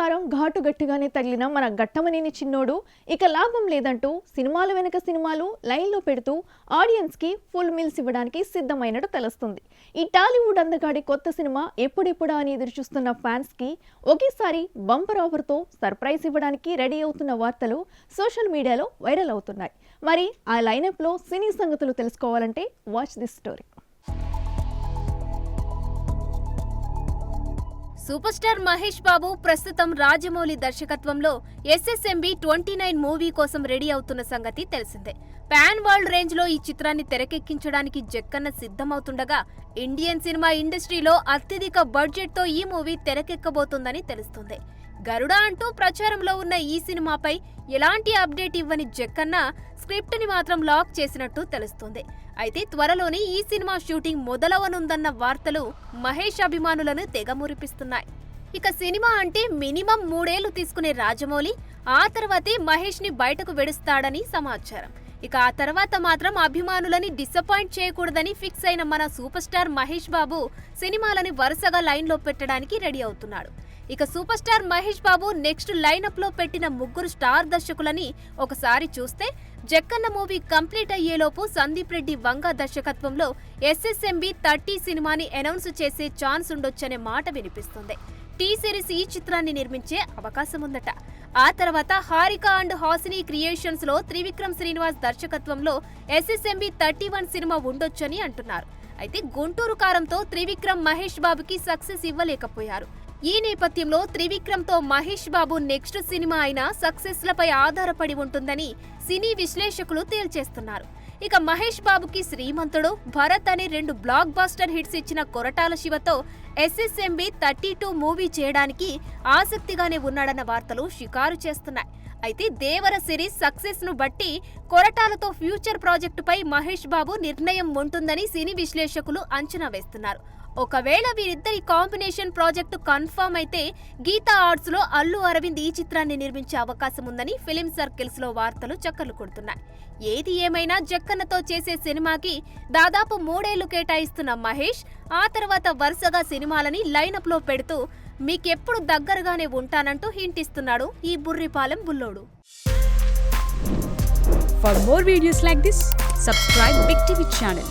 కారం ఘాటు గట్టిగానే తగిలిన మన గట్టమనేని చిన్నోడు ఇక లాభం లేదంటూ సినిమాలు వెనక సినిమాలు లైన్లో పెడుతూ ఆడియన్స్కి ఫుల్ మీల్స్ ఇవ్వడానికి సిద్ధమైనట్టు తెలుస్తుంది. ఈ టాలీవుడ్ అందగాడి కొత్త సినిమా ఎప్పుడెప్పుడా అని ఎదురుచూస్తున్న ఫ్యాన్స్కి ఒకేసారి బంపర్ ఆఫర్తో సర్ప్రైజ్ ఇవ్వడానికి రెడీ అవుతున్న వార్తలు సోషల్ మీడియాలో వైరల్ అవుతున్నాయి. మరి ఆ లైనప్లో సినీ సంగతులు తెలుసుకోవాలంటే watch this story. Super star Mahesh Babu ప్రస్తుతం రాజమౌళి దర్శకత్వంలో SSMB 29 మూవీ కోసం రెడీ అవుతున్న సంగతి తెలిసిందే. పాన్ వరల్డ్ రేంజ్ లో ఈ చిత్రాన్ని తెరకెక్కించడానికి జక్కన్న సిద్ధమవుతుండగా ఇండియన్ సినిమా ఇండస్ట్రీలో అత్యధిక బడ్జెట్ తో ఈ మూవీ తెరకెక్కబోతుందని తెలుస్తుంది. గరుడ అంటూ ప్రచారంలో ఉన్న ఈ సినిమాపై ఎలాంటి అప్డేట్ ఇవ్వని జక్కన్న స్క్రిప్ట్ ని మాత్రం లాక్ చేసినట్టు తెలుస్తుంది. అయితే త్వరలోనే ఈ సినిమా షూటింగ్ మొదలవనుందన్న వార్తలు మహేష్ అభిమానులను తెగ మురిపిస్తున్నాయి. ఇక సినిమా అంటే మినిమం 3 ఏళ్లు తీసుకునే రాజమౌళి ఆ తర్వాతే మహేష్ ని బయటకు వెడుస్తాడని సమాచారం. ఇక ఆ తర్వాత మాత్రం అభిమానులని డిసప్పాయింట్ చేయకూడదని ఫిక్స్ అయిన మన సూపర్ స్టార్ మహేష్ బాబు సినిమాలని వరుసగా లైన్లో పెట్టడానికి రెడీ అవుతున్నాడు. ఇక సూపర్ స్టార్ మహేష్ బాబు నెక్స్ట్ లైనప్ లో పెట్టిన 3 స్టార్ దర్శకులని ఒకసారి చూస్తే జక్కన్న మూవీ కంప్లీట్ అయ్యేలోపు సందీప్ రెడ్డి వంగ దర్శకత్వంలో SSMB 30 సినిమాని అనౌన్స్ చేసే ఛాన్స్ ఉండొచ్చనే మాట వినిపిస్తుంది. టీ సిరీస్ ఈ చిత్రాన్ని నిర్మించే అవకాశం ఉందట. ఆ తర్వాత హారిక అండ్ హాసిని క్రియేషన్స్ లో త్రివిక్రమ్ శ్రీనివాస్ దర్శకత్వంలో SSMB 31 సినిమా ఉండొచ్చని అంటున్నారు. అయితే గుంటూరు కారంతో త్రివిక్రమ్ మహేష్ బాబుకి సక్సెస్ ఇవ్వలేకపోయారు. ఈ నేపథ్యంలో త్రివిక్రమ్ తో మహేష్ బాబు నెక్స్ట్ సినిమా అయిన సక్సెస్ లపై ఆధారపడి ఉంటుందని సినీ విశ్లేషకులు తేల్చేస్తున్నారు. ఇక మహేష్ బాబుకి శ్రీమంతుడు, భరత్ అనే 2 బ్లాక్ బస్టర్ హిట్స్ ఇచ్చిన కొరటాల శివతో SSMB 32 మూవీ చేయడానికి ఆసక్తిగానే ఉన్నాడన్న వార్తలు షికారు చేస్తున్నాయి. అయితే దేవర సిరీస్ సక్సెస్ ను బట్టి కొరటాలతో ఫ్యూచర్ ప్రాజెక్టుపై మహేష్ బాబు నిర్ణయం ఉంటుందని సినీ విశ్లేషకులు అంచనా వేస్తున్నారు. ఒకవేళ వీరిద్దరి కాంబినేషన్ ప్రాజెక్టు కన్ఫర్మ్ అయితే గీతా ఆర్ట్స్ లో అల్లు అరవింద్ ఈ చిత్రాన్ని నిర్మించే అవకాశం ఉందని ఫిలిం సర్కిల్స్ లో వార్తలు చక్కర్లు కొడుతున్నాయి. ఏది ఏమైనా జక్కన్నతో చేసే సినిమాకి దాదాపు 3 ఏళ్లు కేటాయిస్తున్న మహేష్ ఆ తర్వాత వరుసగా సినిమాలని లైనప్ లో పెడుతూ మీకెప్పుడు దగ్గరగానే ఉంటానంటూ హింట్ ఇస్తున్నాడు ఈ Burripalem Bullodu. For more videos like this, subscribe Big TV channel.